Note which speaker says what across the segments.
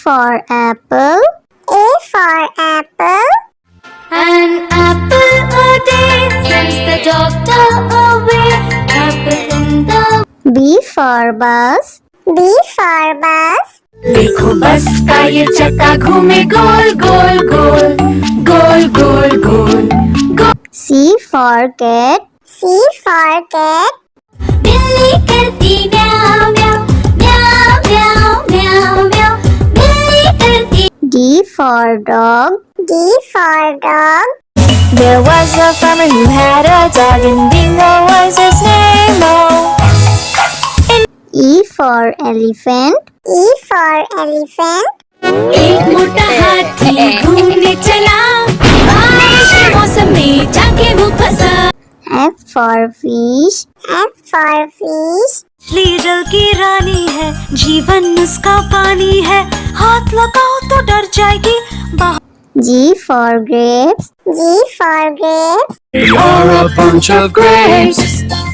Speaker 1: for apple. A for apple.
Speaker 2: An apple a day sends the doctor away. Apple in the
Speaker 1: B for bus. B for bus.
Speaker 2: देखो बस का ये चक्का घूमे गोल गोल गोल गोल गोल गोल गोल।
Speaker 1: C for cat. C for cat.
Speaker 2: बिल्ली करती म्याऊ म्याऊ म्याऊ म्याऊ म्याऊ म्याऊ। बिल्ली करती।
Speaker 1: D for dog. D for dog.
Speaker 2: There was a farmer who had a dog and Bingo was his name.
Speaker 1: E for elephant. E for elephant.
Speaker 2: एक मोटा हाथी घूमने चला बारिश के मौसम में जाके वो फंसा।
Speaker 1: F for fish. F for fish.
Speaker 3: लीडल की रानी है जीवन उसका पानी है हाथ लगाओ तो डर जाएगी
Speaker 1: G for grapes. G for grapes.
Speaker 4: We are a bunch of grapes,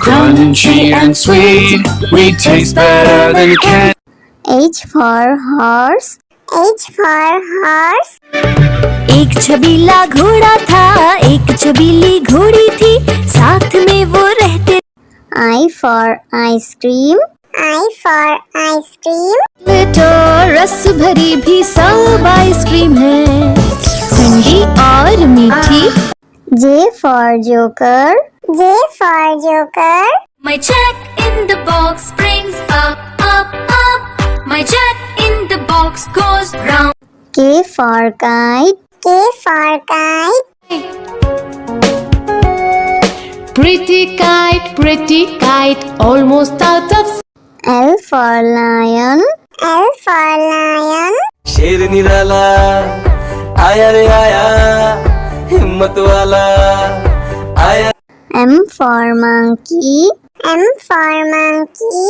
Speaker 4: crunchy and sweet. We taste better than candy.
Speaker 1: H for horse. H for horse.
Speaker 3: एक छबीला घोड़ा था एक छबीली घोड़ी थी साथ में वो रहते
Speaker 1: I for ice cream. I for ice cream.
Speaker 3: तो रस भरी भी सब आइसक्रीम है ठंडी और मीठी
Speaker 1: J for joker. J for joker.
Speaker 2: My check in the box brings up up up. My check in the box goes round.
Speaker 1: K for kite. K for kite.
Speaker 5: Pretty kite, almost out of.
Speaker 1: L for lion. L for lion.
Speaker 6: शेर निराला आया रे आया हिम्मत वाला आया।
Speaker 1: M for monkey. M for monkey.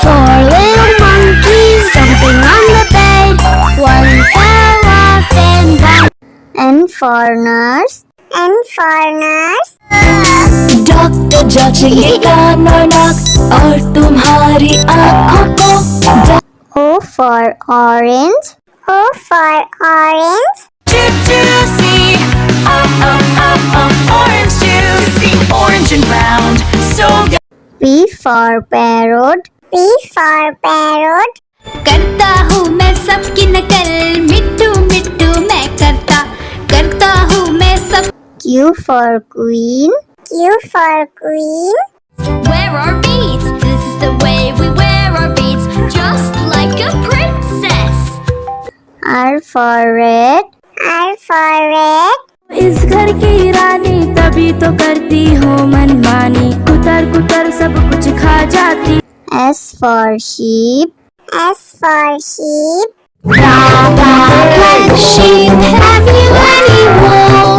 Speaker 2: Four little monkeys jumping on the bed. One fell off and down.
Speaker 1: N for nurse. N for nurse.
Speaker 3: Doctor जांचेंगे कान और नाक और तुम्हारी आँखों को
Speaker 1: O for orange. O for orange.
Speaker 3: juicy orange juicy orange and round so
Speaker 1: P for parrot. P for parrot.
Speaker 2: करता हूँ मैं सबकी नकल मिट्टू मिट्टू मैं करता हूँ मैं सब।
Speaker 1: Q for queen. Q for queen.
Speaker 2: Wear our beads, this is the way we wear our beads, just like a princess.
Speaker 1: R for red. R for red.
Speaker 3: इस घर की रानी तभी तो करती हूँ मनमानी कुतर कुतर सब कुछ खा जाती।
Speaker 1: S for sheep. S for sheep.
Speaker 2: Black sheep, have you any wool?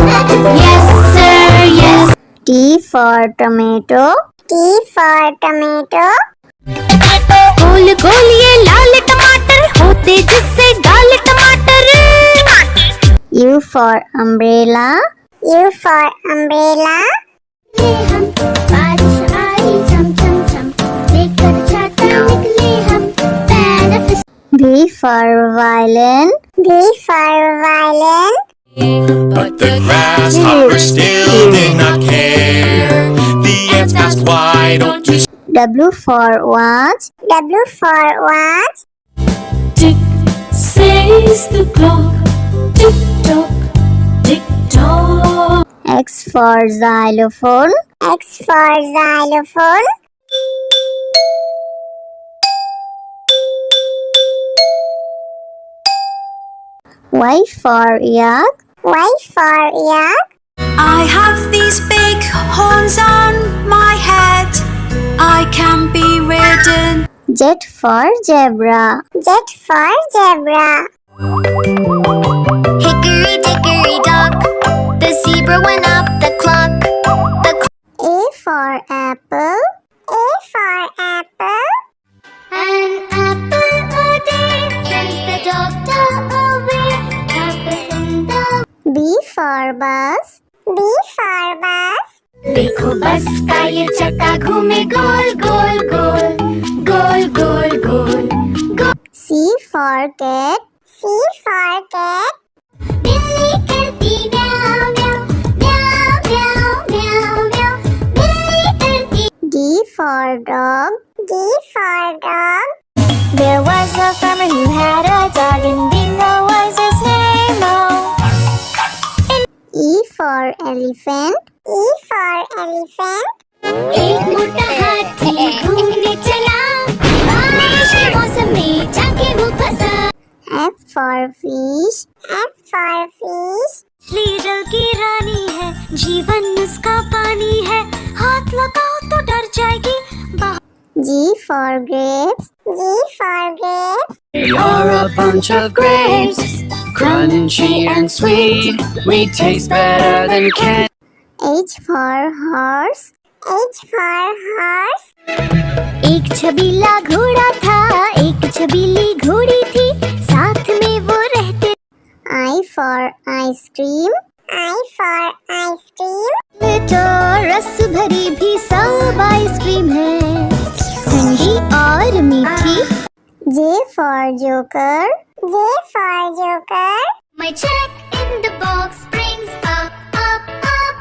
Speaker 2: Yes sir, yes.
Speaker 1: T for tomato. T for tomato.
Speaker 2: गोल गोल ये लाल टमाटर होते जिससे गाल टमाटर।
Speaker 1: U for umbrella. U for umbrella.
Speaker 2: हम बारिश आई झम झम झम लेकर छाता निकले हम benefit.
Speaker 1: V for violin. V for violin.
Speaker 4: But the grasshopper still did not care. The ants asked, why don't you
Speaker 1: W for watch. W for watch.
Speaker 3: Tick says the clock tick tock tick tock.
Speaker 1: X for xylophone. X for xylophone. Y for yak. Y for yak.
Speaker 3: I have these big horns on my head. I can be ridden.
Speaker 1: Z for zebra. Z for zebra.
Speaker 2: Hickory dickory dock, the zebra went up the clock.
Speaker 1: A for apple. A for apple.
Speaker 2: An apple a day sends the doctor away. Apple in the
Speaker 1: B for bus. B for bus.
Speaker 2: देखो बस का ये चक्का घूमे गोल गोल गोल गोल गोल गोल गोल।
Speaker 1: C C for cat. C for cat.
Speaker 2: बिल्ली करती म्याऊं म्याऊं म्याऊं म्याऊं म्याऊं म्याऊं बिल्ली करती
Speaker 1: D for dog. D for dog.
Speaker 3: There was a farmer who had a dog, and Bingo was his name. Oh,
Speaker 1: E for elephant. E for elephant.
Speaker 2: एक मोटा हाथी घूमने चला बारिश के मौसम में जाके वो फंसा
Speaker 1: F for fish. F for fish.
Speaker 2: मछली जल की रानी है जीवन उसका पानी है हाथ लगाओ तो डर जाएगी
Speaker 1: G for grapes. G for grapes.
Speaker 7: We are a bunch of grapes, crunchy and sweet. We taste better than candy.
Speaker 1: H for horse. H for horse.
Speaker 2: एक छबीला घोड़ा था एक छबीली घोड़ी थी साथ में वो रहते
Speaker 1: I for ice cream. I for ice cream.
Speaker 2: तो रस भरी भी सब आइसक्रीम है ठंडी और मीठी
Speaker 1: J for joker. J for joker.
Speaker 2: My jack in the box brings up up up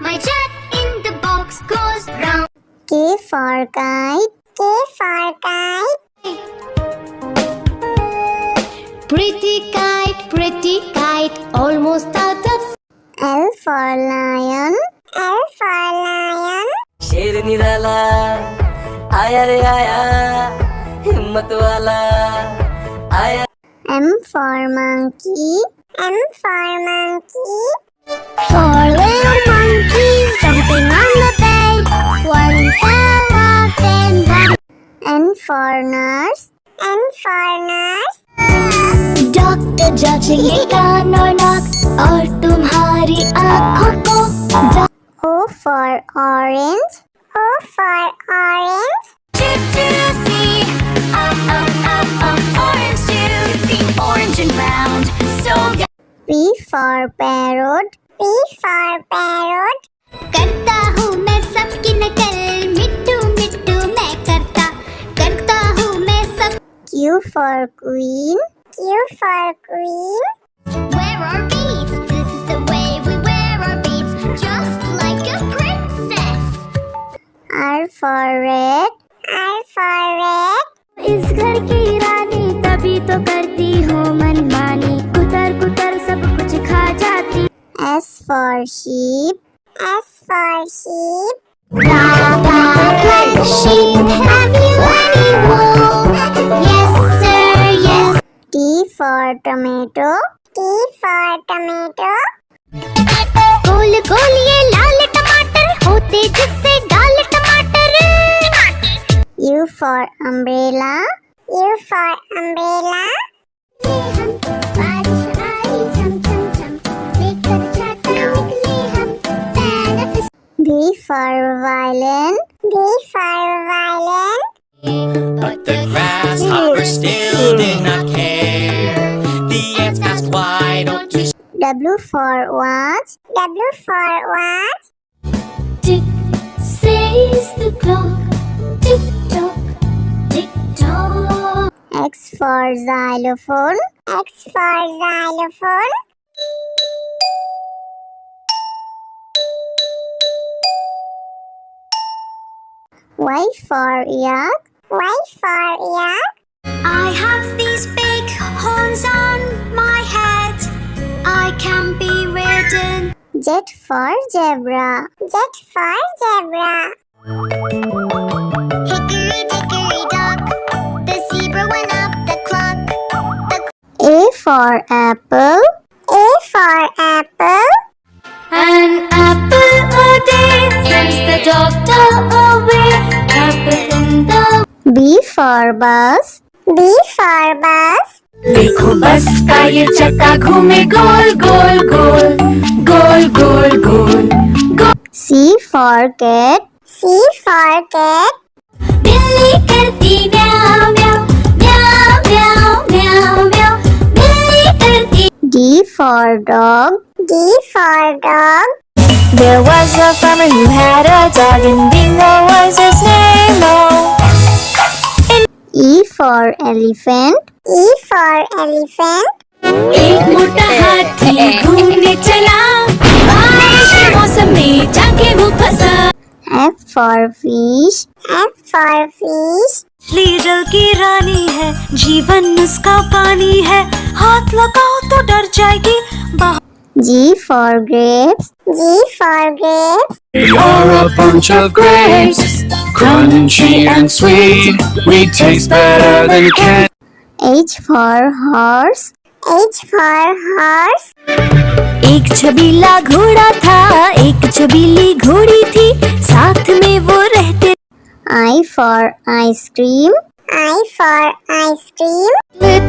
Speaker 2: My jack in the box goes round
Speaker 1: K for kite. K for kite.
Speaker 5: Pretty kite, almost out of
Speaker 1: L for lion. L for lion.
Speaker 6: शेर निराला आया रे आया हिम्मत वाला आया
Speaker 1: M for monkey. M for monkey.
Speaker 2: Four little monkeys jumping on the bed One fell off and one
Speaker 1: N for nurse. N for nurse.
Speaker 2: Doctor जांचेंगे कान और नाक और तुम्हारी आँखों को
Speaker 1: O for orange. O for orange.
Speaker 2: Orange and round, so good.
Speaker 1: P for parrot. P for parrot.
Speaker 2: करता हूँ मैं सबकी नकल मिट्टू मिट्टू मैं करता हूँ मैं सब
Speaker 1: Q for queen. Q for queen.
Speaker 2: Wear our beads, this is the way we wear our beads Just like a princess
Speaker 1: R for red. R for red.
Speaker 3: इस घर की रानी तभी तो करती हूँ मनमानी, कुतर कुतर सब कुछ खा जाती।
Speaker 1: S for sheep. S for sheep.
Speaker 2: Like sheep, have you any wool? Yes sir, yes
Speaker 1: T for tomato. T for tomato.
Speaker 2: गोल गोल ये लाल टमाटर होते जिससे डाल टमाटर
Speaker 1: U for umbrella. U for umbrella.
Speaker 2: बारिश आई झम झम झम लेकर छाता निकले हम बेनफिस
Speaker 1: V for violin. V for violin.
Speaker 4: But the grasshopper still did not care. The ants asked, why don't you
Speaker 1: W for watch. W for watch.
Speaker 2: Tick says the clock Tick tock tick tock
Speaker 1: X for xylophone. X for xylophone. Y for yak. Y for yak.
Speaker 2: I have these big horns on my head I can be ridden
Speaker 1: Z for zebra. Z for zebra.
Speaker 2: Hickory dickory dock The zebra went up the clock
Speaker 1: A for apple. A for apple.
Speaker 3: An apple a day sends the doctor away. Apple in the
Speaker 1: B for bus. B for bus.
Speaker 7: देखो बस का ये चक्का घूमे गोल गोल गोल गोल गोल गोल गोल।
Speaker 1: C for cat. C for cat.
Speaker 2: बिल्ली करती म्याऊं म्याऊं म्याऊं म्याऊं म्याऊं म्याऊं बिल्ली करती
Speaker 1: D for dog. D for dog.
Speaker 3: There was a farmer who had a dog, and Bingo was his name. Oh,
Speaker 1: E for elephant. E for elephant.
Speaker 7: एक मोटा हाथी घूमने चला, बारिश के मौसम में जाके वो फंसा।
Speaker 1: F for fish. F for fish.
Speaker 8: मछली जल की रानी है, जीवन उसका पानी है, हाथ लगाओ तो डर जाएगी।
Speaker 1: G for grapes. G for grapes.
Speaker 4: We are a bunch of grapes, crunchy and sweet. We taste better than candy.
Speaker 1: H for horse. H for horse.
Speaker 3: एक छबीला घोड़ा था, एक छबीली घोड़ी थी, साथ में वो रहते।
Speaker 1: I for ice cream. I for ice cream.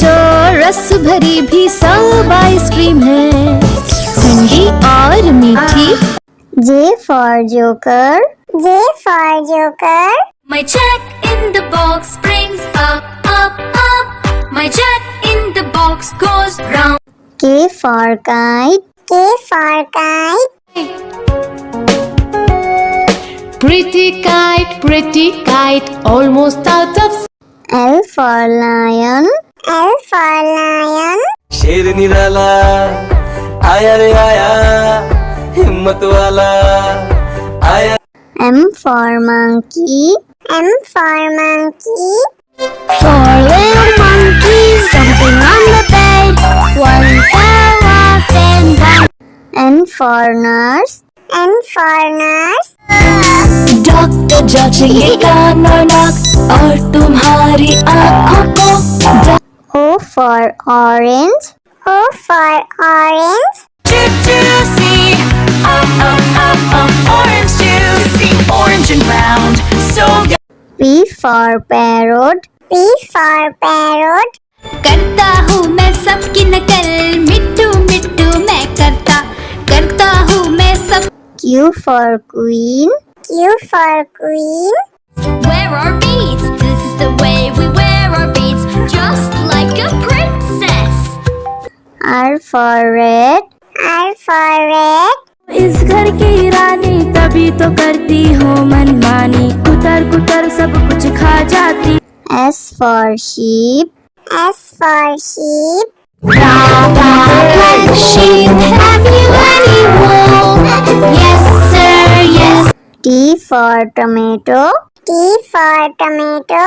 Speaker 3: तो रस भरी भी सब आइसक्रीम है, ठंडी और मीठी।
Speaker 1: J for joker. J for joker.
Speaker 7: My jack in the box brings up, up, up. My jack in the box goes round.
Speaker 1: K for kite. K for kite.
Speaker 7: Pretty kite, almost out of.
Speaker 1: L for lion. L for lion.
Speaker 6: शेर निराला आया रे आया, हिम्मत वाला आया।
Speaker 1: M for monkey. M for monkey.
Speaker 2: Four little monkeys jumping on the bed. One fell off and one.
Speaker 1: N for nurse. N for nurse.
Speaker 3: Doctor जांचेंगे कान और नाक और तुम्हारी आँखों को।
Speaker 1: O for orange. O for orange.
Speaker 8: Juicy, orange juicy, orange and round, so good.
Speaker 1: P for parrot. P for parrot.
Speaker 3: करता हूँ मैं सबकी नकल, मिट्टू मिट्टू मैं करता हूँ मैं सब।
Speaker 1: Q for queen. Q for queen.
Speaker 2: Wear our beads. This is the way we wear our beads, just like a princess.
Speaker 1: R for red. R for red.
Speaker 3: इस घर की रानी तभी तो करती हो मनमानी, कुतर कुतर सब कुछ खा जाती।
Speaker 1: S for sheep. S for sheep.
Speaker 2: Black sheep, have you any wool? Yes, sir, yes.
Speaker 1: T for tomato. T for tomato.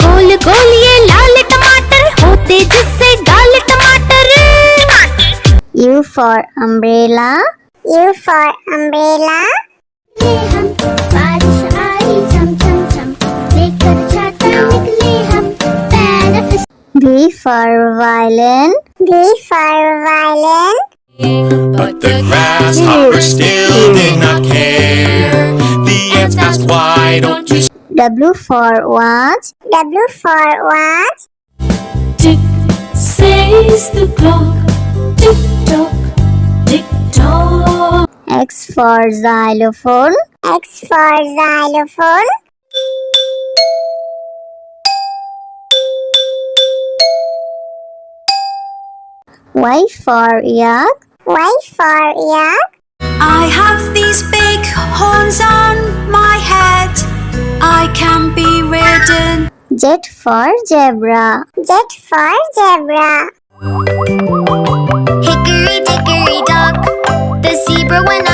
Speaker 3: गोल गोल ये लाल टमाटर होते जिससे गाल टमाटर।
Speaker 1: U for umbrella. U for umbrella.
Speaker 2: हम बारिश आई झम झम झम, लेकर छाता निकले हम, benefit.
Speaker 1: V for violin. V for violin.
Speaker 4: But the grasshopper still did not care. The ants asked, why don't you
Speaker 1: W for watch. W for watch.
Speaker 3: Tick says the clock, tick tock, tick tock.
Speaker 1: X for xylophone. X for xylophone. Y for yak. Y for yak.
Speaker 8: I have these big horns on my head, I can be ridden.
Speaker 1: Z for zebra. Z for zebra.
Speaker 2: Hickory dickory dock, the zebra went